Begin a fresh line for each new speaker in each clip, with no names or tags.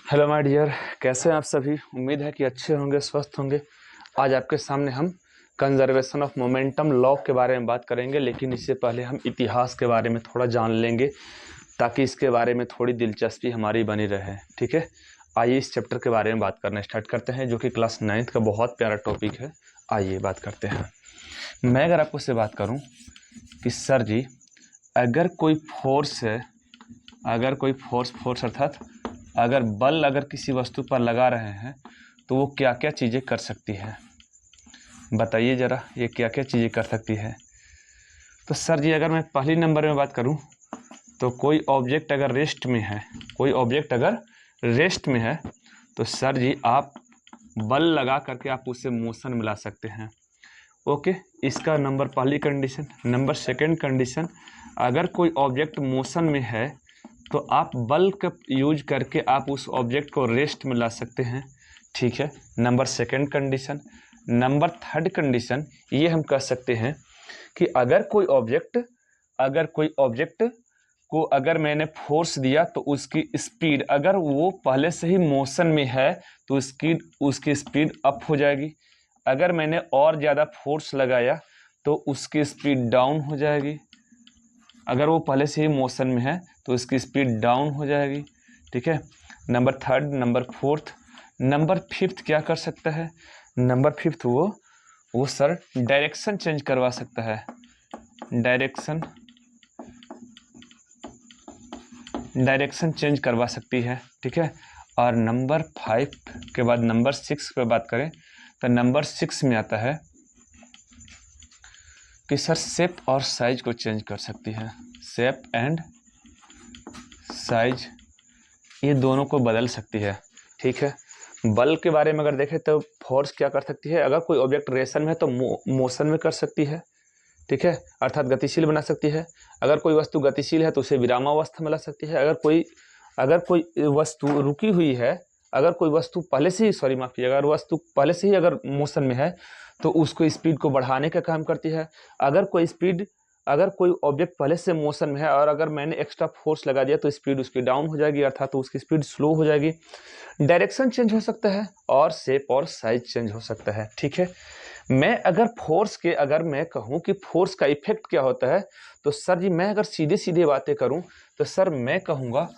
Hello my dear, कैसे हैं आप सभी। उम्मीद है कि अच्छे होंगे, स्वस्थ होंगे। आज आपके सामने हम कंजर्वेशन ऑफ मोमेंटम लॉ के बारे में बात करेंगे, लेकिन इससे पहले हम इतिहास के बारे में थोड़ा जान लेंगे ताकि इसके बारे में थोड़ी दिलचस्पी हमारी बनी रहे। ठीक है, आइए इस चैप्टर के बारे में बात करना स्टार्ट करते हैं, जो कि क्लास 9th का बहुत प्यारा टॉपिक है। आइए बात करते हैं। मैं अगर आपको से बात करूँ कि सर जी, अगर कोई फोर्स है, अगर कोई फोर्स अर्थात अगर बल अगर किसी वस्तु पर लगा रहे हैं तो वो क्या क्या चीज़ें कर सकती है, बताइए ज़रा, ये क्या क्या चीज़ें कर सकती है। तो सर जी, अगर मैं पहली नंबर में बात करूं तो कोई ऑब्जेक्ट अगर रेस्ट में है, कोई ऑब्जेक्ट अगर रेस्ट में है तो सर जी आप बल लगा करके आप उससे मोशन मिला सकते हैं। ओके, इसका नंबर पहली कंडीशन। नंबर सेकंड कंडीशन, अगर कोई ऑब्जेक्ट मोशन में है तो आप बल का यूज करके आप उस ऑब्जेक्ट को रेस्ट में ला सकते हैं। ठीक है, number second condition. Number third condition, ये हम कह सकते हैं कि अगर कोई ऑब्जेक्ट को अगर मैंने फोर्स दिया तो उसकी स्पीड, अगर वो पहले से ही मोशन में है तो उसकी स्पीड अप हो जाएगी। अगर मैंने और ज़्यादा फोर्स लगाया तो उसकी स्पीड डाउन हो जाएगी। अगर वो पहले से ही मोशन में है तो उसकी स्पीड डाउन हो जाएगी। ठीक है, number third. Number fourth, number fifth क्या कर सकता है? नंबर फिफ्थ, वो सर डायरेक्शन चेंज करवा सकता है। डायरेक्शन चेंज करवा सकती है। ठीक है, और नंबर 5 के बाद नंबर 6 पे बात करें तो नंबर 6 में आता है कि सर शेप और साइज को चेंज कर सकती है। शेप एंड साइज, ये दोनों को बदल सकती है। ठीक है, बल के बारे में अगर देखें तो फोर्स क्या कर सकती है, अगर कोई ऑब्जेक्ट रेशन में है तो मोशन में कर सकती है। ठीक है, अर्थात गतिशील बना सकती है। अगर कोई वस्तु गतिशील है तो उसे विरामावस्था में ला सकती है। अगर कोई वस्तु रुकी हुई है, अगर कोई वस्तु पहले से ही अगर वस्तु पहले से ही अगर मोशन में है तो उसको स्पीड को बढ़ाने का काम करती है। अगर कोई ऑब्जेक्ट पहले से मोशन में है और अगर मैंने एक्स्ट्रा फोर्स लगा दिया तो स्पीड उसकी डाउन हो जाएगी, अर्थात तो उसकी स्पीड स्लो हो जाएगी। डायरेक्शन चेंज हो सकता है और शेप और साइज चेंज हो सकता है। ठीक है, अगर मैं कहूँ कि फोर्स का इफेक्ट क्या होता है तो सर जी, मैं अगर सीधे सीधे बातें करूँ तो सर मैं कहूँगा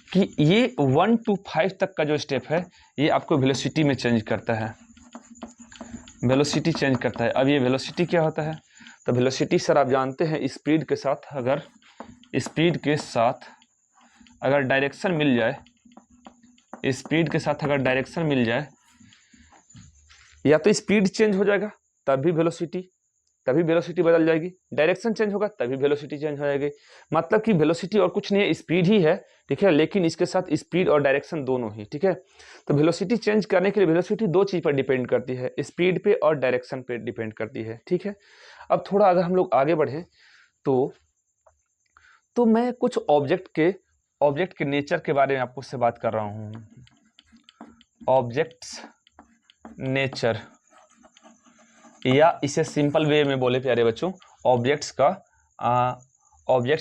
कि ये 1 to 5 तक का जो स्टेप है ये आपको वेलोसिटी में चेंज करता है। वेलोसिटी चेंज करता है। अब ये वेलोसिटी क्या होता है? तो वेलोसिटी सर आप जानते हैं, स्पीड के साथ अगर डायरेक्शन मिल जाए, या तो स्पीड चेंज हो जाएगा तभी वेलोसिटी बदल जाएगी, डायरेक्शन चेंज होगा तभी वेलोसिटी चेंज हो जाएगी। मतलब कि वेलोसिटी और कुछ नहीं है, स्पीड ही है। ठीक है, लेकिन इसके साथ स्पीड और डायरेक्शन दोनों ही। ठीक है, तो वेलोसिटी चेंज करने के लिए वेलोसिटी दो चीज पर डिपेंड करती है, स्पीड पे और डायरेक्शन पे डिपेंड करती है। ठीक है, अब थोड़ा अगर हम लोग आगे बढ़े तो मैं कुछ ऑब्जेक्ट के नेचर के बारे में आपको से बात कर रहा हूँ। ऑब्जेक्ट्स नेचर, या इसे सिंपल वे में बोले प्यारे बच्चों, ऑब्जेक्ट्स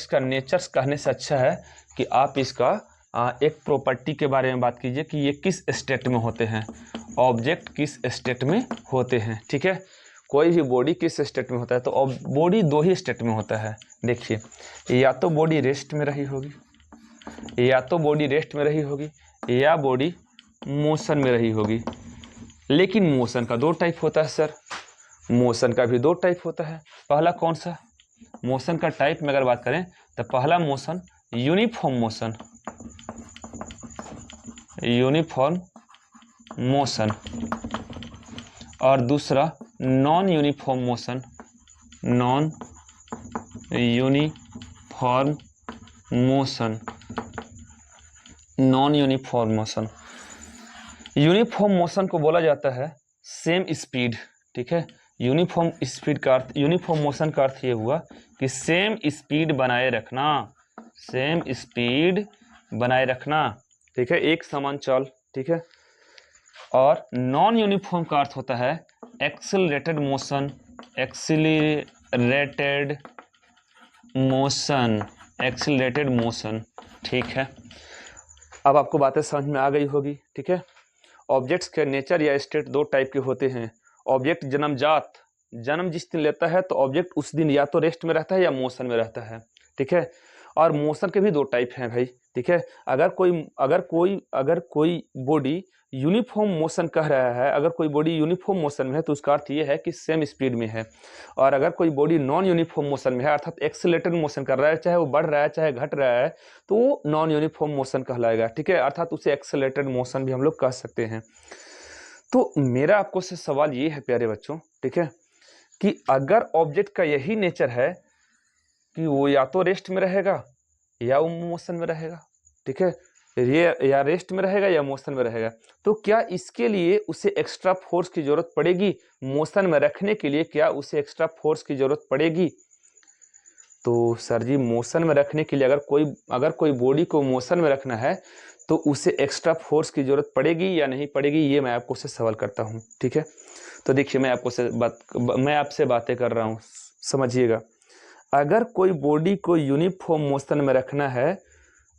का नेचर्स कहने से अच्छा है कि आप इसका एक प्रॉपर्टी के बारे में बात कीजिए कि ये किस स्टेट में होते हैं, ऑब्जेक्ट किस स्टेट में होते हैं। ठीक है, कोई भी बॉडी किस स्टेट में होता है, तो बॉडी दो ही स्टेट में होता है। देखिए, या तो बॉडी रेस्ट में रही होगी या बॉडी मोशन में रही होगी। लेकिन मोशन का दो टाइप होता है सर, मोशन का भी दो टाइप होता है। पहला कौन सा? मोशन का टाइप में अगर बात करें तो पहला मोशन यूनिफॉर्म मोशन और दूसरा non uniform motion. Uniform motion को बोला जाता है सेम स्पीड। ठीक है, यूनिफॉर्म मोशन का अर्थ ये हुआ कि सेम स्पीड बनाए रखना। ठीक है, एक समान चाल। ठीक है, और नॉन यूनिफॉर्म का अर्थ होता है एक्सीलरेटेड मोशन। ठीक है, अब आपको बातें समझ में आ गई होगी, ठीक है। ऑब्जेक्ट्स के नेचर या स्टेट दो टाइप के होते हैं। ऑब्जेक्ट जन्मजात, जन्म जिस दिन लेता है तो ऑब्जेक्ट उस दिन या तो रेस्ट में रहता है या मोशन में रहता है, ठीक है। और मोशन के भी दो टाइप हैं भाई, ठीक है। अगर कोई बॉडी यूनिफॉर्म मोशन कह रहा है, अगर कोई बॉडी यूनिफॉर्म मोशन में है तो उसका अर्थ ये है कि सेम स्पीड में है। और अगर कोई बॉडी नॉन यूनिफॉर्म मोशन में है अर्थात एक्सेलरेटेड मोशन कर रहा है, चाहे वो बढ़ रहा है चाहे घट रहा है, तो वो नॉन यूनिफॉर्म मोशन कहलाएगा, ठीक है। अर्थात उसे एक्सेलरेटेड मोशन भी हम लोग कह सकते हैं। तो मेरा आपको से सवाल ये है प्यारे बच्चों, ठीक है, कि अगर ऑब्जेक्ट का यही नेचर है कि वो या तो रेस्ट में रहेगा या वो मोशन में रहेगा, ठीक है, ये या रेस्ट में रहेगा या मोशन में रहेगा, तो क्या इसके लिए उसे एक्स्ट्रा फोर्स की जरूरत पड़ेगी? मोशन में रखने के लिए क्या उसे एक्स्ट्रा फोर्स की जरूरत पड़ेगी? तो सर जी, मोशन में रखने के लिए अगर कोई बॉडी को मोशन में रखना है तो उसे एक्स्ट्रा फोर्स की जरूरत पड़ेगी या नहीं पड़ेगी, ये मैं आपको से सवाल करता हूँ, ठीक है। तो देखिए मैं आपसे बातें कर रहा हूँ, समझिएगा। अगर कोई बॉडी को यूनिफॉर्म मोशन में रखना है,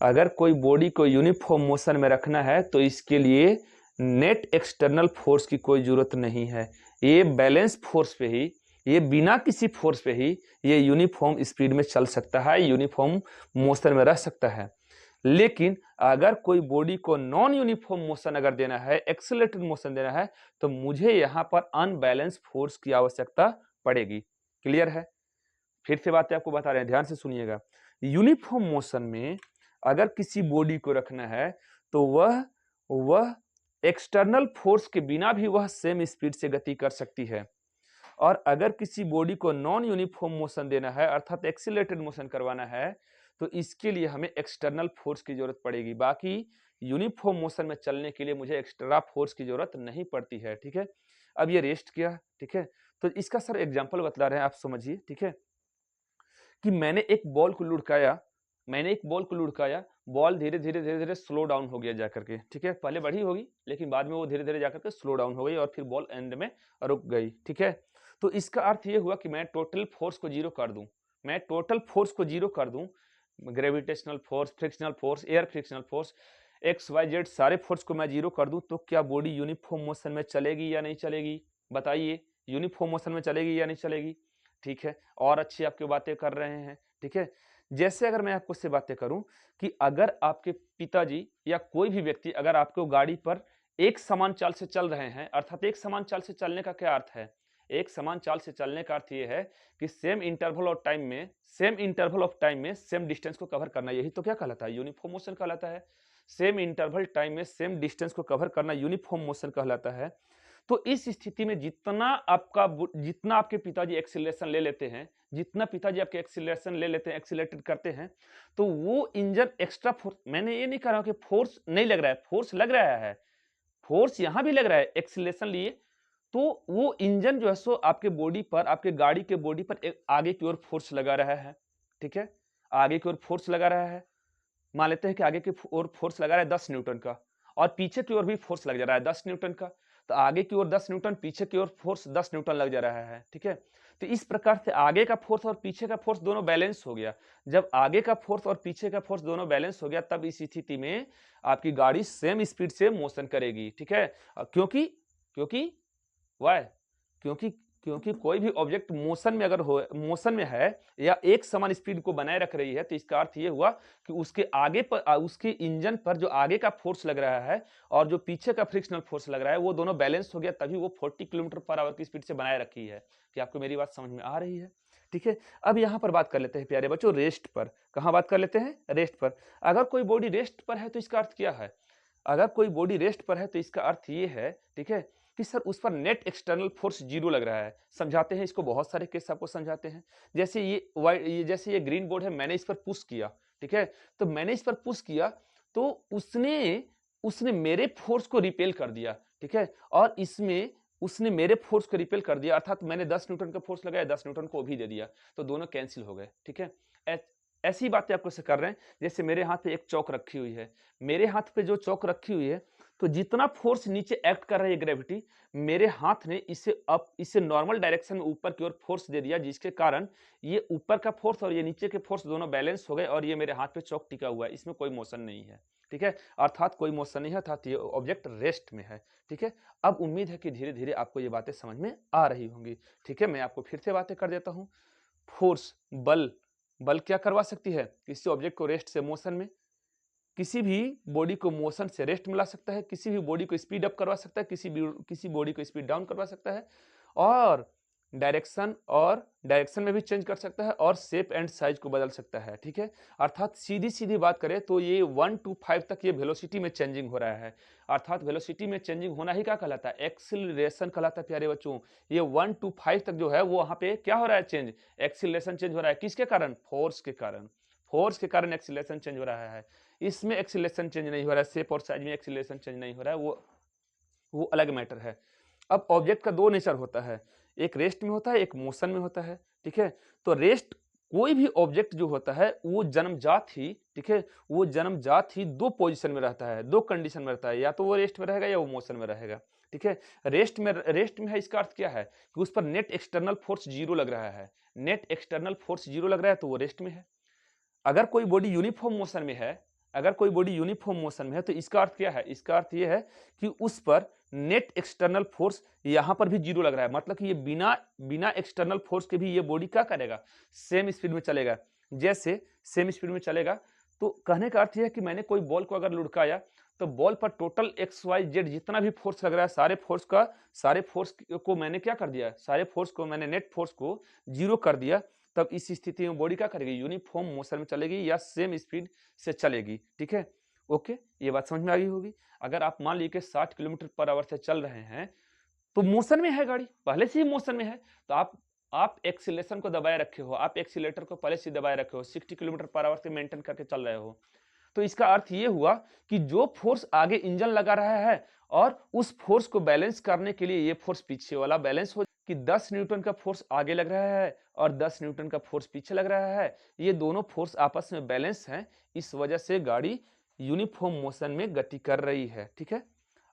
अगर कोई बॉडी को यूनिफॉर्म मोशन में रखना है तो इसके लिए नेट एक्सटर्नल फोर्स की कोई जरूरत नहीं है। ये बैलेंस फोर्स पे ही, ये बिना किसी फोर्स पे ही ये यूनिफॉर्म स्पीड में चल सकता है, यूनिफॉर्म मोशन में रह सकता है। लेकिन अगर कोई बॉडी को नॉन यूनिफॉर्म मोशन अगर देना है, एक्सेलरेटेड मोशन देना है, तो मुझे यहाँ पर अनबैलेंस फोर्स की आवश्यकता पड़ेगी। क्लियर है? फिर से बातें आपको बता रहे हैं, ध्यान से सुनिएगा। यूनिफॉर्म मोशन में अगर किसी बॉडी को रखना है तो वह एक्सटर्नल फोर्स के बिना भी वह सेम स्पीड से गति कर सकती है। और अगर किसी बॉडी को नॉन यूनिफॉर्म मोशन देना है अर्थात एक्सीलरेटेड मोशन करवाना है तो इसके लिए हमें एक्सटर्नल फोर्स की जरूरत पड़ेगी। बाकी यूनिफॉर्म मोशन में चलने के लिए मुझे एक्स्ट्रा फोर्स की जरूरत नहीं पड़ती है, ठीक है। अब ये रेस्ट किया, ठीक है, तो इसका सर एग्जांपल बतला रहे हैं, आप समझिए, ठीक है, कि मैंने एक बॉल को लुढ़काया, बॉल धीरे धीरे स्लो डाउन हो गया जाकर के, ठीक है। पहले बढ़ी होगी लेकिन बाद में वो धीरे धीरे जाकर के स्लो डाउन हो गई और फिर बॉल एंड में रुक गई, ठीक है। तो इसका अर्थ ये हुआ कि मैं टोटल फोर्स को जीरो कर दूं, gravitational force, frictional force, air frictional force, XYZ सारे फोर्स को मैं जीरो कर दूं, तो क्या बॉडी यूनिफॉर्म मोशन में चलेगी या नहीं चलेगी? बताइए, यूनिफॉर्म मोशन में चलेगी या नहीं चलेगी? ठीक है, और अच्छी आपकी बातें कर रहे हैं, ठीक है। जैसे अगर मैं आपको से बातें करूं कि अगर आपके पिताजी या कोई भी व्यक्ति अगर आपको गाड़ी पर एक समान चाल से चल रहे हैं, अर्थात एक समान चाल से चलने का क्या अर्थ है? एक समान चाल से चलने का अर्थ ये है कि सेम इंटरवल ऑफ टाइम में सेम डिस्टेंस को कवर करना, यही तो क्या कहलाता है? यूनिफॉर्म मोशन कहलाता है। सेम इंटरवल टाइम में सेम डिस्टेंस को कवर करना यूनिफॉर्म मोशन कहलाता है। तो इस स्थिति में जितना आपके पिताजी एक्सीलरेशन ले लेते हैं, एक्सीलरेटेड करते हैं, तो वो इंजन एक्स्ट्रा फोर्स, मैंने ये नहीं कह रहा हूं कि फोर्स नहीं लग रहा है, फोर्स लग रहा है, फोर्स यहां भी लग रहा है एक्सीलरेशन लिए, तो वो इंजन जो है सो आपके बॉडी पर, आपके गाड़ी के बॉडी पर एक आगे की ओर फोर्स लगा रहा है, ठीक है, आगे की ओर फोर्स लगा रहा है। मान लेते हैं कि आगे की ओर फोर्स लगा रहा है 10 न्यूटन का और पीछे की ओर भी फोर्स लग जा रहा है 10 न्यूटन का, तो आगे की ओर 10 न्यूटन, पीछे की ओर फोर्स 10 न्यूटन लग जा रहा है, ठीक है। तो इस प्रकार से आगे का फोर्स और पीछे का फोर्स दोनों बैलेंस हो गया। जब आगे का फोर्स और पीछे का फोर्स दोनों बैलेंस हो गया तब इस स्थिति में आपकी गाड़ी सेम स्पीड से मोशन करेगी, ठीक है। क्योंकि क्योंकि वाई क्योंकि क्योंकि कोई भी ऑब्जेक्ट मोशन में है या एक समान स्पीड को बनाए रख रही है, तो इसका अर्थ ये हुआ कि उसके इंजन पर जो आगे का फोर्स लग रहा है और जो पीछे का फ्रिक्शनल फोर्स लग रहा है वो दोनों बैलेंस हो गया, तभी वो 40 किलोमीटर पर आवर की स्पीड से बनाए रखी है। कि आपको मेरी बात समझ में आ रही है? ठीक है, अब यहाँ पर बात कर लेते हैं प्यारे बच्चों रेस्ट पर। कहाँ बात कर लेते हैं? रेस्ट पर। अगर कोई बॉडी रेस्ट पर है तो इसका अर्थ क्या है? अगर कोई बॉडी रेस्ट पर है तो इसका अर्थ ये है, ठीक है, कि सर उस पर नेट एक्सटर्नल फोर्स जीरो लग रहा है। समझाते हैं इसको, बहुत सारे केस आपको समझाते हैं। जैसे ये ग्रीन बोर्ड है, मैंने इस पर पुश किया, ठीक है, तो मैंने इस पर पुश किया तो उसने मेरे फोर्स को रिपेल कर दिया, ठीक है, और इसमें उसने मेरे फोर्स को रिपेल कर दिया, अर्थात मैंने 10 न्यूटन का फोर्स लगाया, 10 न्यूटन को भी दे दिया, तो दोनों कैंसिल हो गए, ठीक है। ऐसी बातें आपको से कर रहे हैं। जैसे मेरे हाथ पे एक चौक रखी हुई है, मेरे हाथ पे जो चौक रखी हुई है तो जितना फोर्स नीचे एक्ट कर रही है ग्रेविटी, मेरे हाथ ने इसे नॉर्मल डायरेक्शन में ऊपर की ओर फोर्स दे दिया, जिसके कारण ये ऊपर का फोर्स और ये नीचे के फोर्स दोनों बैलेंस हो गए और ये मेरे हाथ पे चौक टिका हुआ है, इसमें कोई मोशन नहीं है। ठीक है, अर्थात कोई मोशन नहीं है, अर्थात ये ऑब्जेक्ट रेस्ट में है। ठीक है, अब उम्मीद है कि धीरे धीरे आपको ये बातें समझ में आ रही होंगी। ठीक है, मैं आपको फिर से बातें कर देता हूँ। फोर्स, बल क्या करवा सकती है? किसी ऑब्जेक्ट को रेस्ट से मोशन में, किसी भी बॉडी को मोशन से रेस्ट मिला सकता है, किसी भी बॉडी को स्पीड अप करवा सकता है, किसी बॉडी को स्पीड डाउन करवा सकता है, और डायरेक्शन में भी चेंज कर सकता है, और शेप एंड साइज को बदल सकता है। ठीक है, अर्थात सीधी सीधी बात करें तो ये 1 to 5 तक ये वेलोसिटी में चेंजिंग हो रहा है। अर्थात वेलोसिटी में चेंजिंग होना ही क्या कहलाता है? एक्सीलरेशन कहलाता है प्यारे बच्चों। ये 1 to 5 तक जो है वो वहां पे क्या हो रहा है? चेंज, एक्सीलरेशन चेंज हो रहा है। किसके कारण? फोर्स के कारण। फोर्स के कारण एक्सीलरेशन चेंज हो रहा है। इसमें एक्सीलरेशन चेंज नहीं हो रहा है, शेप और साइज में एक्सीलरेशन चेंज नहीं हो रहा है, वो अलग मैटर है। अब ऑब्जेक्ट का दो नेचर होता है, एक रेस्ट में होता है, एक मोशन में होता है। ठीक है, तो रेस्ट, कोई भी ऑब्जेक्ट जो होता है वो जन्मजात ही, ठीक है, वो जन्मजात ही दो पोजीशन में रहता है, दो कंडीशन में रहता है, या तो वो रेस्ट में रहेगा या वो मोशन में रहेगा। ठीक है, रेस्ट में है, इसका अर्थ क्या है कि उस पर नेट एक्सटर्नल फोर्स जीरो लग रहा है। नेट एक्सटर्नल फोर्स जीरो लग रहा है तो वो रेस्ट में है। अगर कोई बॉडी यूनिफॉर्म मोशन में है, अगर कोई बॉडी यूनिफॉर्म मोशन में है, तो इसका अर्थ क्या है? इसका अर्थ यह है कि उस पर नेट एक्सटर्नल फोर्स यहां पर भी जीरो लग रहा है, मतलब कि ये बिना एक्सटर्नल फोर्स के भी ये बॉडी क्या करेगा? सेम स्पीड में चलेगा। जैसे सेम स्पीड में चलेगा, तो कहने का अर्थ यह है कि मैंने कोई बॉल को अगर लुढ़काया, तो बॉल पर टोटल XYZ जितना भी फोर्स लग रहा है, सारे फोर्स को मैंने क्या कर दिया? सारे फोर्स को मैंने, नेट फोर्स को जीरो कर दिया। तब इस स्थिति में बॉडी क्या करेगी? यूनिफॉर्म मोशन में चलेगी या सेम स्पीड से चलेगी। ठीक है, ओके, ये बात समझ में आ गई होगी। अगर आप मान लीजिए 60 किलोमीटर पर आवर से चल रहे हैं, तो मोशन में है गाड़ी, पहले से ही मोशन में है, तो आप एक्सीलरेशन को दबाए रखे हो, आप एक्सीलेटर को पहले से दबाए रखे हो, 60 किलोमीटर पर आवर से मेंटेन करके चल रहे हो। तो इसका अर्थ ये हुआ कि जो फोर्स आगे इंजन लगा रहा है, और उस फोर्स को बैलेंस करने के लिए ये फोर्स पीछे वाला बैलेंस हो, कि 10 न्यूटन का फोर्स आगे लग रहा है और 10 न्यूटन का फोर्स पीछे लग रहा है, ये दोनों फोर्स आपस में बैलेंस हैं, इस वजह से गाड़ी यूनिफॉर्म मोशन में गति कर रही है। ठीक है,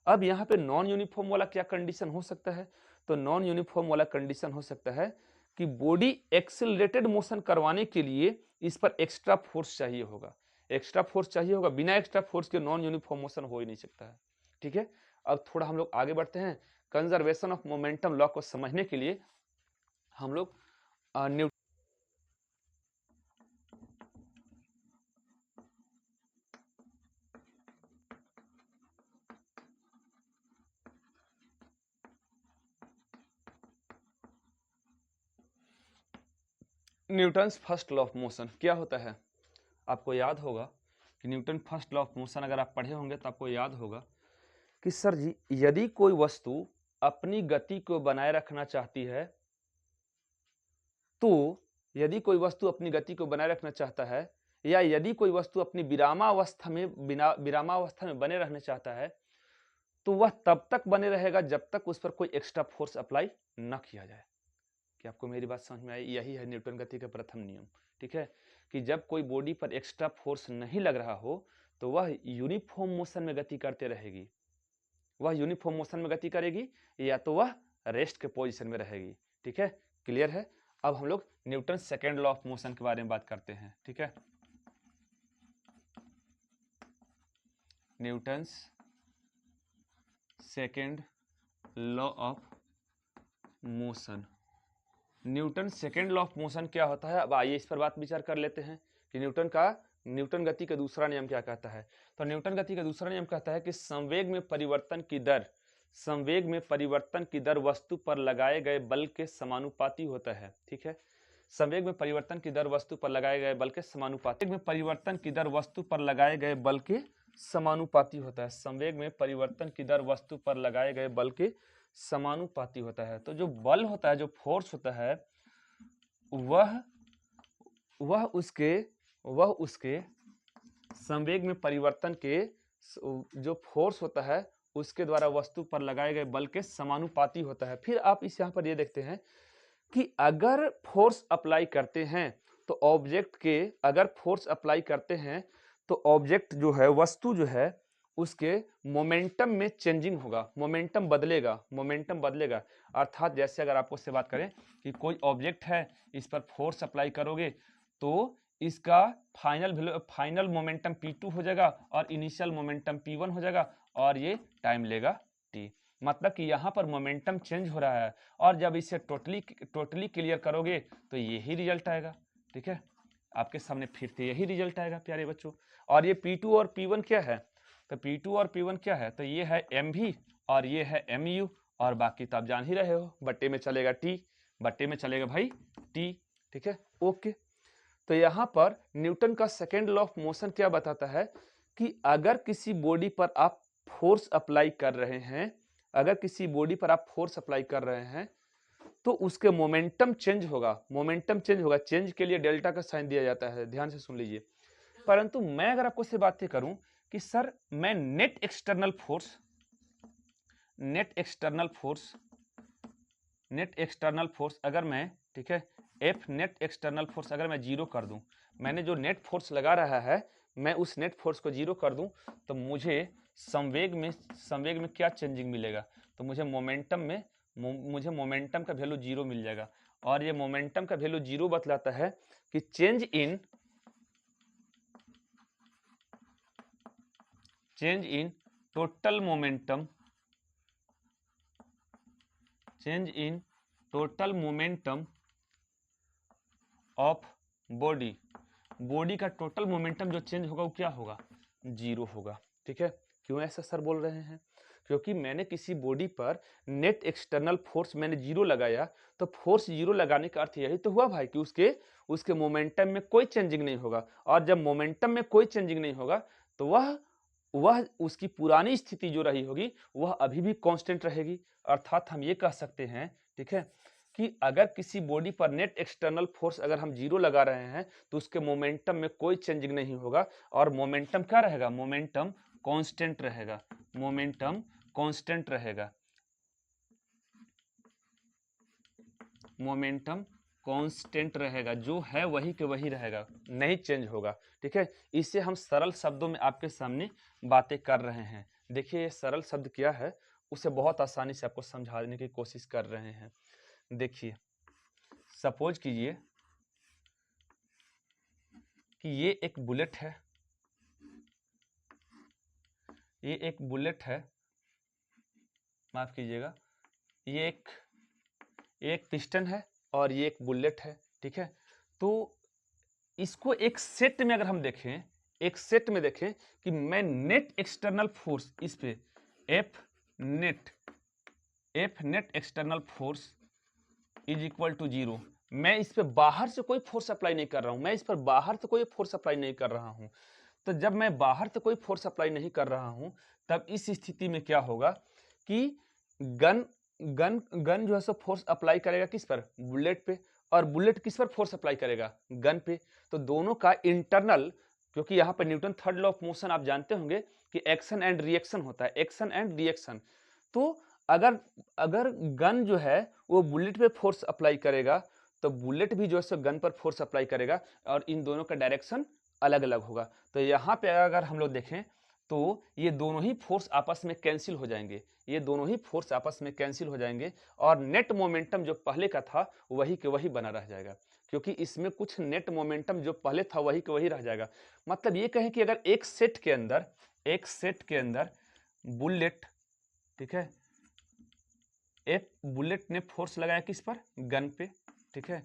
अब यहाँ पे नॉन यूनिफॉर्म वाला क्या कंडीशन हो सकता है? तो नॉन यूनिफॉर्म वाला कंडीशन हो सकता है कि बॉडी एक्सिलरेटेड मोशन करवाने के लिए इस पर एक्स्ट्रा फोर्स चाहिए होगा, एक्स्ट्रा फोर्स चाहिए होगा, बिना एक्स्ट्रा फोर्स के नॉन यूनिफॉर्म मोशन हो ही नहीं सकता है। ठीक है, अब थोड़ा हम लोग आगे बढ़ते हैं। कंजर्वेशन ऑफ मोमेंटम लॉ को समझने के लिए हम लोग Newton's first law of motion क्या होता है? आपको याद होगा कि Newton first law of motion अगर आप पढ़े होंगे तो आपको याद होगा कि सर जी, यदि कोई वस्तु अपनी गति को बनाए रखना चाहती है, तो यदि कोई वस्तु अपनी गति को बनाए रखना चाहता है, या यदि कोई वस्तु अपनी विरामावस्था में बने रहना चाहता है, तो वह तब तक बने रहेगा जब तक उस पर कोई एक्स्ट्रा फोर्स अप्लाई न किया जाए। कि आपको मेरी बात समझ में आई? यही है न्यूटन गति का प्रथम नियम। ठीक है, कि जब कोई बॉडी पर एक्स्ट्रा फोर्स नहीं लग रहा हो, तो वह यूनिफॉर्म मोशन में गति करते रहेगी, वह यूनिफॉर्म मोशन में गति करेगी, या तो वह रेस्ट के पोजीशन में रहेगी। ठीक है, क्लियर है? अब हम लोग Newton second law of motion के बारे में बात करते हैं। ठीक है, Newton's second law of motion. Newton second law of motion क्या होता है? अब आइए इस पर बात विचार कर लेते हैं कि न्यूटन गति का दूसरा नियम क्या कहता है। तो न्यूटन गति का दूसरा नियम कहता है कि संवेग में परिवर्तन की दर वस्तु पर लगाए गए बल के समानुपाती होता है। ठीक है, संवेग में परिवर्तन की दर वस्तु पर लगाए गए बल के समानुपाती, में परिवर्तन की दर वस्तु पर लगाए गए बल के समानुपाती होता है। संवेग में परिवर्तन की दर वस्तु पर लगाए गए बल के समानुपाती होता है। तो जो बल होता है, जो फोर्स होता है, वह उसके संवेग में परिवर्तन के जो फोर्स होता है उसके द्वारा वस्तु पर लगाए गए बल के समानुपाती होता है। फिर आप इस यहाँ पर ये देखते हैं कि अगर फोर्स अप्लाई करते हैं तो ऑब्जेक्ट जो है, वस्तु जो है, उसके मोमेंटम में चेंजिंग होगा, मोमेंटम बदलेगा। अर्थात जैसे अगर आपको उससे बात करें कि कोई ऑब्जेक्ट है, इस पर फोर्स अप्लाई करोगे तो इसका फाइनल मोमेंटम P2 हो जाएगा और इनिशियल मोमेंटम P1 हो जाएगा और ये टाइम लेगा T। मतलब कि यहाँ पर मोमेंटम चेंज हो रहा है और जब इसे टोटली क्लियर करोगे तो यही रिजल्ट आएगा। ठीक है, आपके सामने फिर से यही रिजल्ट आएगा प्यारे बच्चों। और ये P2 और P1 क्या है, तो P2 और P1 क्या है, तो ये है MV और ये है MU और बाकी तो आप जान ही रहे हो, बट्टे में चलेगा T, बट्टे में चलेगा भाई T। ठीक है, ओके। तो यहाँ पर न्यूटन का सेकेंड लॉ ऑफ मोशन क्या बताता है कि अगर किसी बॉडी पर आप फोर्स अप्लाई कर रहे हैं, अगर किसी बॉडी पर आप फोर्स अप्लाई कर रहे हैं तो उसके मोमेंटम चेंज होगा, चेंज के लिए डेल्टा का साइन दिया जाता है, ध्यान से सुन लीजिए। परंतु मैं अगर आपको से बातें करूं कि सर मैं नेट एक्सटर्नल फोर्स अगर मैं, ठीक है, एफ नेट एक्सटर्नल फोर्स अगर मैं जीरो कर दूं, मैंने जो नेट फोर्स लगा रहा है मैं उस नेट फोर्स को जीरो कर दूं तो मुझे संवेग में क्या चेंजिंग मिलेगा, तो मुझे मोमेंटम का वैल्यू जीरो मिल जाएगा। और ये मोमेंटम का वैल्यू जीरो बतलाता है कि change in total momentum of body का टोटल मोमेंटम जो चेंज होगा वो क्या होगा, जीरो होगा। ठीक है, क्यों ऐसा सर बोल रहे हैं, क्योंकि मैंने किसी बॉडी पर नेट एक्सटर्नल फोर्स मैंने जीरो लगाया, तो फोर्स जीरो लगाने का अर्थ यही तो हुआ भाई कि उसके मोमेंटम में कोई चेंजिंग नहीं होगा। और जब मोमेंटम में कोई चेंजिंग नहीं होगा तो वह उसकी पुरानी स्थिति जो रही होगी वह अभी भी कांस्टेंट रहेगी। अर्थात हम ये कह सकते हैं, ठीक है, कि अगर किसी बॉडी पर नेट एक्सटर्नल फोर्स अगर हम जीरो लगा रहे हैं तो उसके मोमेंटम में कोई चेंजिंग नहीं होगा और मोमेंटम क्या रहेगा, मोमेंटम कांस्टेंट रहेगा, मोमेंटम कांस्टेंट रहेगा, जो है वही के वही रहेगा, नहीं चेंज होगा। ठीक है, इसे हम सरल शब्दों में आपके सामने बातें कर रहे हैं। देखिए ये सरल शब्द क्या है उसे बहुत आसानी से आपको समझाने की कोशिश कर रहे हैं। देखिए सपोज कीजिए कि ये एक बुलेट है, माफ कीजिएगा, ये एक पिस्टन है और ये एक बुलेट है। ठीक है, तो इसको एक सेट में अगर हम देखें, कि मैं नेट एक्सटर्नल फोर्स इस पे F net external force is equal to zero, मैं इस पे बाहर से कोई फोर्स अप्लाई नहीं कर रहा हूं, तो जब मैं बाहर से कोई फोर्स अप्लाई नहीं कर रहा हूं तब इस स्थिति में क्या होगा कि गन जो है सो फोर्स अप्लाई करेगा किस पर, बुलेट पे, और बुलेट किस पर फोर्स अप्लाई करेगा, गन पे। तो दोनों का इंटरनल, क्योंकि यहाँ पर Newton third law of motion आप जानते होंगे कि एक्शन एंड रिएक्शन होता है, तो अगर गन जो है वो बुलेट पे फोर्स अप्लाई करेगा तो बुलेट भी जो है सो गन पर फोर्स अप्लाई करेगा और इन दोनों का डायरेक्शन अलग अलग होगा। तो यहाँ पे अगर हम लोग देखें तो ये दोनों ही फोर्स आपस में कैंसिल हो जाएंगे, और नेट मोमेंटम जो पहले का था वही के वही बना रह जाएगा, क्योंकि इसमें कुछ नेट मोमेंटम जो पहले था वही के वही रह जाएगा। मतलब ये कहें कि अगर एक सेट के अंदर बुलेट, ठीक है, एक बुलेट ने फोर्स लगाया किस पर, गन पे, ठीक है,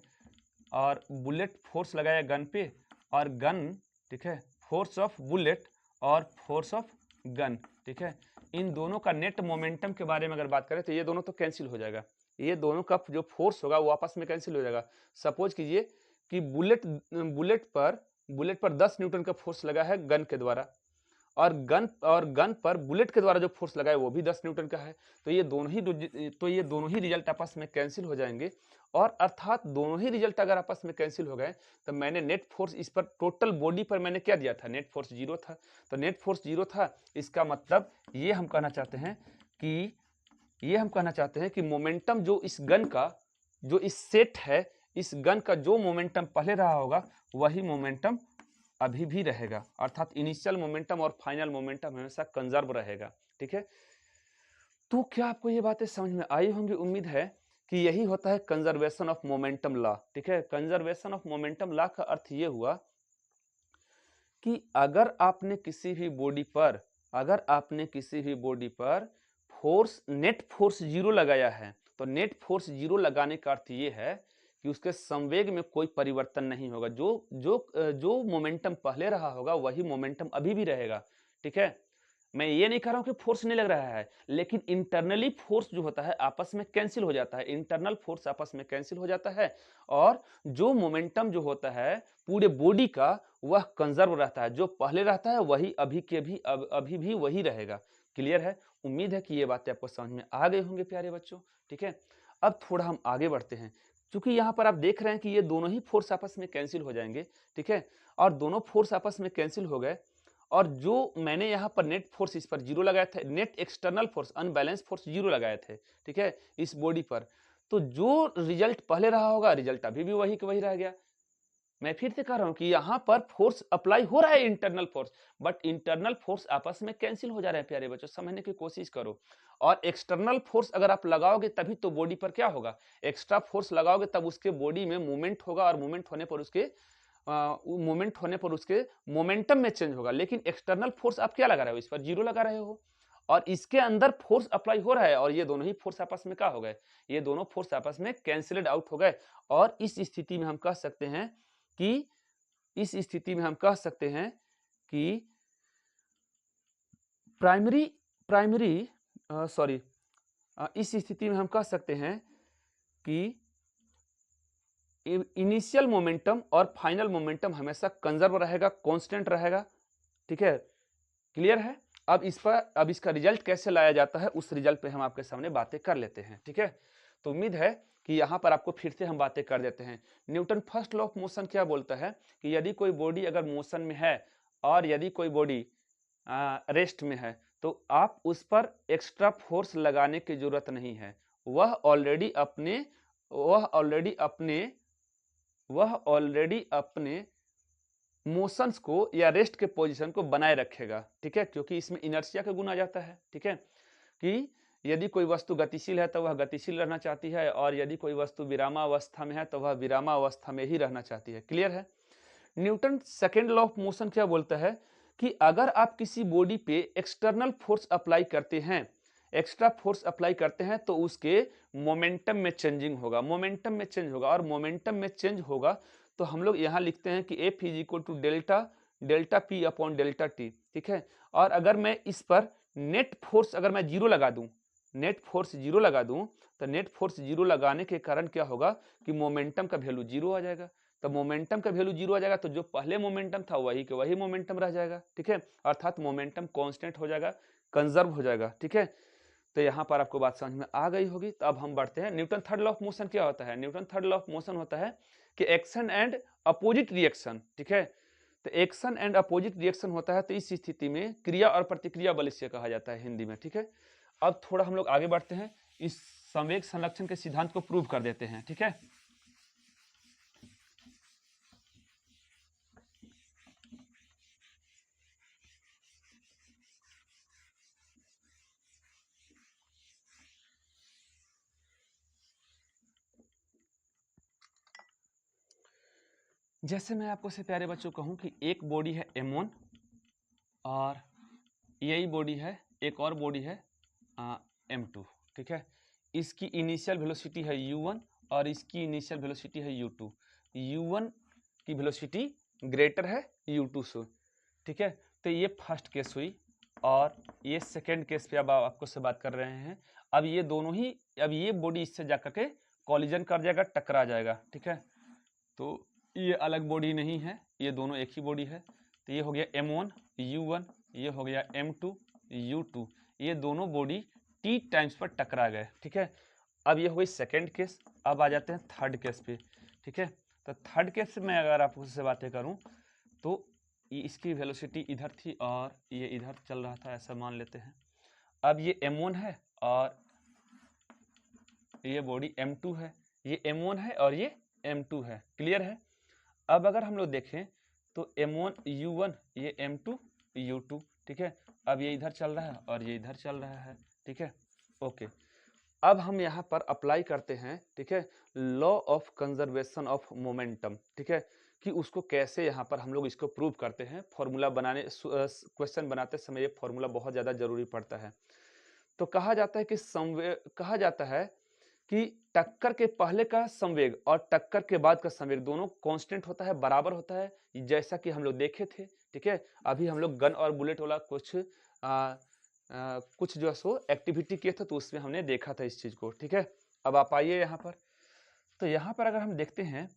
और बुलेट फोर्स लगाया गन पे, और गन, ठीक है, फोर्स ऑफ बुलेट और फोर्स ऑफ गन, ठीक है, इन दोनों का नेट मोमेंटम के बारे में अगर बात करें तो ये दोनों तो कैंसिल हो जाएगा, ये दोनों का जो फोर्स होगा वो आपस में कैंसिल हो जाएगा। सपोज कीजिए कि बुलेट पर 10 न्यूटन का फोर्स लगा है गन के द्वारा, और गन पर बुलेट के द्वारा जो फोर्स लगा है वो भी 10 न्यूटन का है, तो ये दोनों ही रिजल्ट आपस में कैंसिल हो जाएंगे। और अर्थात दोनों ही रिजल्ट अगर आपस में कैंसिल हो गए तो मैंने नेट फोर्स इस पर टोटल बॉडी पर मैंने क्या दिया था, नेट फोर्स जीरो था, तो नेट फोर्स जीरो था। इसका मतलब ये हम कहना चाहते हैं कि मोमेंटम जो इस गन का, जो इस सेट है, इस गन का जो मोमेंटम पहले रहा होगा वही मोमेंटम अभी भी रहेगा, अर्थात इनिशियल मोमेंटम और फाइनल मोमेंटम हमेशा कंजर्व रहेगा। ठीक है, तो क्या आपको ये बातें समझ में आई होंगी? उम्मीद है कि यही होता है कंजर्वेशन ऑफ मोमेंटम लॉ। ठीक है, कंजर्वेशन ऑफ मोमेंटम लॉ का अर्थ ये हुआ कि अगर आपने किसी भी बॉडी पर फोर्स, नेट फोर्स जीरो लगाया है, तो नेट फोर्स जीरो लगाने का अर्थ ये है कि उसके संवेग में कोई परिवर्तन नहीं होगा। जो मोमेंटम पहले रहा होगा वही मोमेंटम अभी भी रहेगा। ठीक है, मैं ये नहीं कह रहा हूं कि फोर्स नहीं लग रहा है, लेकिन इंटरनली फोर्स जो होता है आपस में कैंसिल हो जाता है, इंटरनल फोर्स आपस में कैंसिल हो जाता है, और जो मोमेंटम जो होता है पूरे बॉडी का वह कंजर्व रहता है। जो पहले रहता है वही अभी भी वही रहेगा। क्लियर है? उम्मीद है कि ये बातें आपको समझ में आ गई होंगे प्यारे बच्चों। ठीक है, अब थोड़ा हम आगे बढ़ते हैं, क्योंकि यहाँ पर आप देख रहे हैं कि ये दोनों ही फोर्स आपस में कैंसिल हो जाएंगे। ठीक है, और दोनों फोर्स आपस में कैंसिल हो गए, और जो मैंने यहाँ पर नेट फोर्स इस पर जीरो लगाए थे, net external force, unbalance force zero लगाए थे। ठीक है, इस बॉडी पर, तो जो रिजल्ट पहले रहा होगा रिजल्ट अभी भी वही वही रह गया। मैं फिर से कह रहा हूं कि यहां पर फोर्स अप्लाई हो रहा है, internal force, but internal force आपस में कैंसिल हो जा रहे हैं। प्यारे बच्चों, समझने की कोशिश करो। और एक्सटर्नल फोर्स अगर आप लगाओगे तभी तो बॉडी पर क्या होगा, एक्स्ट्रा फोर्स लगाओगे तब उसके बॉडी में मूवमेंट होगा, और मूवमेंट होने पर उसके मोमेंटम में चेंज होगा। लेकिन एक्सटर्नल फोर्स आप क्या लगा रहे हो, इस पर जीरो लगा रहे हो, और इसके अंदर फोर्स अप्लाई हो रहा है, और ये दोनों ही फोर्स आपस में क्या हो गए, ये दोनों फोर्स आपस में कैंसिल्ड आउट हो गए। और इस स्थिति में हम कह सकते हैं कि इस स्थिति में हम कह सकते हैं कि इनिशियल मोमेंटम और फाइनल मोमेंटम हमेशा कंजर्व रहेगा, कांस्टेंट रहेगा। ठीक है, क्लियर है? अब इसका रिजल्ट कैसे लाया जाता है, उस रिजल्ट पे हम आपके सामने बातें कर लेते हैं। ठीक है, तो उम्मीद है कि यहां पर आपको फिर से हम बातें कर देते हैं। Newton first law of motion क्या बोलता है कि यदि कोई बॉडी अगर मोशन में है और यदि कोई बॉडी रेस्ट में है, तो आप उस पर एक्स्ट्रा फोर्स लगाने की जरूरत नहीं है। वह ऑलरेडी अपने मोशंस को या रेस्ट के पोजीशन को बनाए रखेगा। ठीक है, क्योंकि इसमें इनर्शिया का गुण आ जाता है। ठीक है, कि यदि कोई वस्तु गतिशील है तो वह गतिशील रहना चाहती है, और यदि कोई वस्तु विरामावस्था में है तो वह विरामावस्था में ही रहना चाहती है। क्लियर है? Newton second law of motion क्या बोलता है कि अगर आप किसी बॉडी पे एक्सटर्नल फोर्स अप्लाई करते हैं, एक्स्ट्रा फोर्स अप्लाई करते हैं, तो उसके मोमेंटम में चेंजिंग होगा, और मोमेंटम में चेंज होगा तो हम लोग यहाँ लिखते हैं कि F is equal to delta P upon delta T। ठीक है, और अगर मैं इस पर नेट फोर्स अगर मैं जीरो लगा दूं, तो नेट फोर्स जीरो लगाने के कारण क्या होगा कि मोमेंटम का वैल्यू जीरो आ जाएगा। तो मोमेंटम का वैल्यू जीरो आ जाएगा, तो जो पहले मोमेंटम था वही के वही मोमेंटम रह जाएगा। ठीक है, अर्थात मोमेंटम कांस्टेंट हो जाएगा, कंजर्व हो जाएगा। ठीक है, तो यहाँ पर आपको बात समझ में आ गई होगी। तो अब हम बढ़ते हैं, Newton third law of motion क्या होता है? Newton third law of motion होता है कि एक्शन एंड अपोजिट रिएक्शन। ठीक है, तो एक्शन एंड अपोजिट रिएक्शन होता है, तो इस स्थिति में क्रिया और प्रतिक्रिया बल इसे कहा जाता है हिंदी में। ठीक है, अब थोड़ा हम लोग आगे बढ़ते हैं, इस संवेग संरक्षण के सिद्धांत को प्रूव कर देते हैं। ठीक है, जैसे मैं आपको से प्यारे बच्चों कहूं कि एक बॉडी है M1 और यही बॉडी है, एक और बॉडी है M2। ठीक है, इसकी इनिशियल वेलोसिटी है U1 और इसकी इनिशियल वेलोसिटी है U2। U1 की वेलोसिटी ग्रेटर है U2 से। ठीक है, तो ये फर्स्ट केस हुई, और ये सेकेंड केस पे अब आपको से बात कर रहे हैं। अब ये दोनों ही, अब ये बॉडी इससे जाकर के कॉलिजन कर जाएगा, टकरा जाएगा। ठीक है, तो ये अलग बॉडी नहीं है, ये दोनों एक ही बॉडी है। तो ये हो गया M1 U1, ये हो गया M2 U2, ये दोनों बॉडी T टाइम्स पर टकरा गए। ठीक है, अब ये हो गई सेकेंड केस। अब आ जाते हैं थर्ड केस पे। ठीक है, तो थर्ड केस में अगर आप उससे बातें करूं तो इसकी वेलोसिटी इधर थी और ये इधर चल रहा था, ऐसा मान लेते हैं। अब ये M1 है और ये बॉडी M2 है, ये M1 है और ये M2 है। क्लियर है? अब अगर हम लोग देखें तो M1U1 ये M2U2, ठीक है। अब ये इधर चल रहा है और ये इधर चल रहा है, ठीक है। ओके, अब हम यहाँ पर अप्लाई करते हैं, ठीक है, law of conservation of momentum, ठीक है, कि उसको कैसे यहाँ पर हम लोग इसको प्रूव करते हैं। फॉर्मूला बनाने क्वेश्चन बनाते समय ये फॉर्मूला बहुत ज़्यादा जरूरी पड़ता है। तो कहा जाता है कि टक्कर के पहले का संवेग और टक्कर के बाद का संवेग दोनों कांस्टेंट होता है, बराबर होता है, जैसा कि हम लोग देखे थे, ठीक है। अभी हम लोग गन और बुलेट वाला कुछ जो सो एक्टिविटी किए थे, तो उसमें हमने देखा था इस चीज को, ठीक है। अब आप आइए यहाँ पर, तो यहाँ पर अगर हम देखते हैं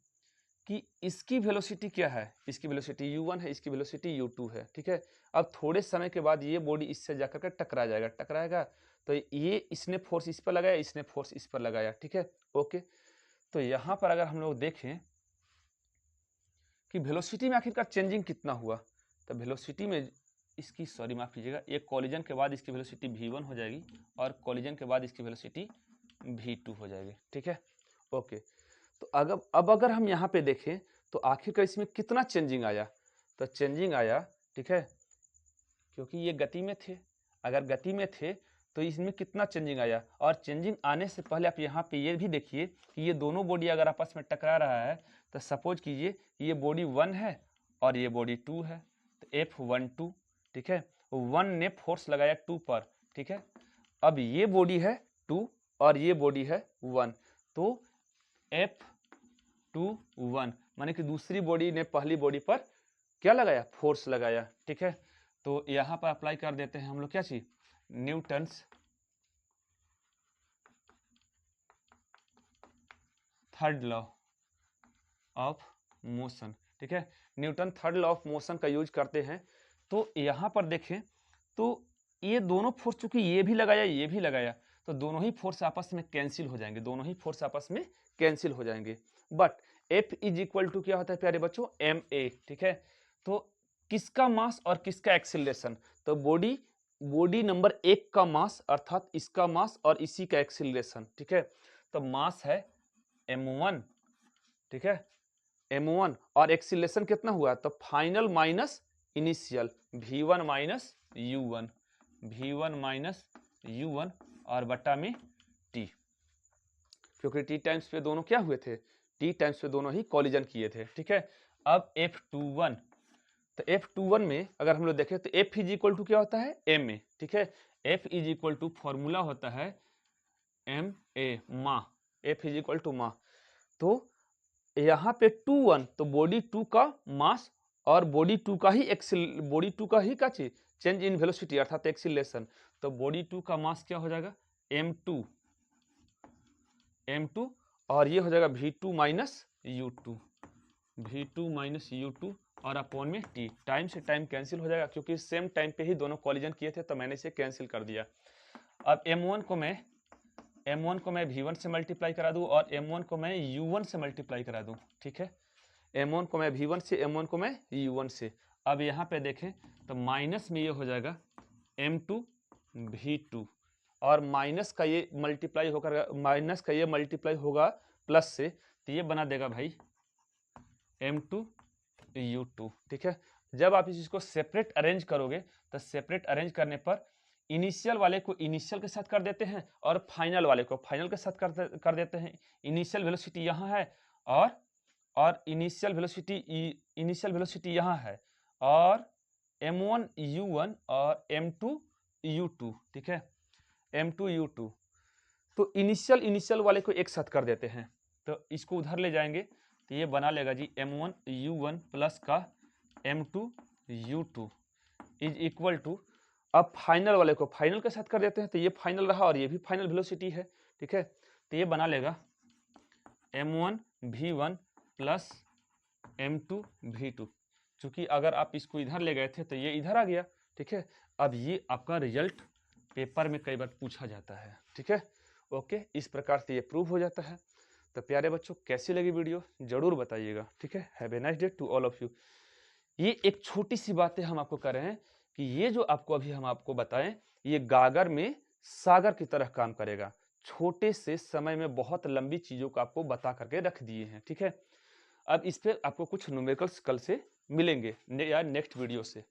कि इसकी वेलोसिटी क्या है, इसकी वेलोसिटी u1 है, इसकी वेलोसिटी u2 है, ठीक है। अब थोड़े समय के बाद ये बॉडी इससे जाकर के टकराएगा, तो ये इसने फोर्स इस पर लगाया, इसने फोर्स इस पर लगाया, ठीक है। ओके, तो यहाँ पर अगर हम लोग देखें कि वेलोसिटी में आखिरकार चेंजिंग कितना हुआ, तो वेलोसिटी में इसकी, सॉरी माफ कीजिएगा, ये कॉलिजन के बाद इसकी वेलोसिटी v1 हो जाएगी और कॉलिजन के बाद इसकी वेलोसिटी v2 हो जाएगी, ठीक है। ओके, तो अब अगर हम यहाँ पे देखें तो आखिरकार इसमें कितना चेंजिंग आया, तो चेंजिंग आया, ठीक है, क्योंकि ये गति में थे, अगर गति में थे तो इसमें कितना चेंजिंग आया। और चेंजिंग आने से पहले आप यहाँ पे ये भी देखिए कि ये दोनों बॉडी अगर आपस में टकरा रहा है, तो सपोज कीजिए ये बॉडी 1 है और ये बॉडी 2 है, तो F12, ठीक है, 1 ने फोर्स लगाया 2 पर, ठीक है। अब ये बॉडी है 2 और ये बॉडी है 1, तो F21 माने कि दूसरी बॉडी ने पहली बॉडी पर क्या लगाया, फोर्स लगाया, ठीक है। तो यहाँ पर अप्लाई कर देते हैं हम लोग क्या चीज, Newton's third law of motion, ठीक है। Newton third law of motion का यूज करते हैं। तो यहाँ पर देखें तो ये दोनों फोर्स, चूंकि ये भी लगाया, तो दोनों ही फोर्स आपस में कैंसिल हो जाएंगे, but F is equal to क्या होता है प्यारे बच्चों, ma, ठीक है। तो किसका मास और किसका एक्सीलरेशन, तो बॉडी नंबर 1 का मास अर्थात इसका मास और इसी का एक्सीलरेशन, ठीक है। तो मास है m1, ठीक है, m1, और एक्सीलरेशन कितना हुआ, तो final minus initial v1 minus u1 और बटा में t, क्योंकि t टाइम्स पे दोनों क्या हुए थे, t टाइम्स पे दोनों ही कॉलिजन किए थे, ठीक है। अब F21, तो F21 में अगर हम लोग देखें तो F इज इक्वल टू क्या होता है, ma, ठीक है। F is equal to formula होता है ma, मा, F इज इक्वल टू मा। तो यहाँ पे 21, तो बॉडी 2 का मास और बॉडी 2 का ही का चीज चेंज इन वेलोसिटी अर्थात एक्सीलरेशन, तो बॉडी 2 का मास क्या हो जाएगा, m2 और ये हो जाएगा v2 माइनस u2 और अपॉन में t, टाइम से टाइम कैंसिल हो जाएगा क्योंकि सेम टाइम पे ही दोनों कॉलिजन किए थे, तो मैंने इसे कैंसिल कर दिया। अब m1 को मैं v1 से मल्टीप्लाई करा दूं और m1 को मैं u1 से मल्टीप्लाई करा दूं, ठीक है। m1 को मैं v1 से, m1 को मैं u1 से। अब यहाँ पे देखें तो माइनस में ये हो जाएगा m2 v2 और माइनस का ये मल्टीप्लाई होगा प्लस से, तो ये बना देगा भाई m2 u2, ठीक है। जब आप इस चीज को सेपरेट अरेंज करोगे तो सेपरेट अरेंज करने पर इनिशियल वाले को इनिशियल के साथ कर देते हैं और फाइनल वाले को फाइनल के साथ कर देते हैं। इनिशियल वेलोसिटी यहाँ है और इनिशियल वेलोसिटी यहाँ है और m1 u1 और m2 u2, ठीक है, m2 u2। तो इनिशियल वाले को एक साथ कर देते हैं, तो इसको उधर ले जाएंगे तो ये बना लेगा जी m1 u1 प्लस का m2 u2 is equal to, अब फाइनल वाले को फाइनल के साथ कर देते हैं, तो ये फाइनल रहा और ये भी फाइनल वेलोसिटी है, ठीक है। तो ये बना लेगा m1 v1 plus m2 v2, चूंकि अगर आप इसको इधर ले गए थे तो ये इधर आ गया, ठीक है। अब ये आपका रिजल्ट पेपर में कई बार पूछा जाता है, ठीक है। ओके, इस प्रकार से ये प्रूव हो जाता है। तो प्यारे बच्चों, कैसी लगी वीडियो जरूर बताइएगा, ठीक है। Have a nice day to all of you. ये एक छोटी सी बातें हम आपको कर रहे हैं कि ये जो हम आपको बताएं, ये गागर में सागर की तरह काम करेगा। छोटे से समय में बहुत लंबी चीजों को आपको बता करके रख दिए हैं, ठीक है। अब इस पे आपको कुछ न्यूमेरिकल्स कल से मिलेंगे यार नेक्स्ट वीडियो से।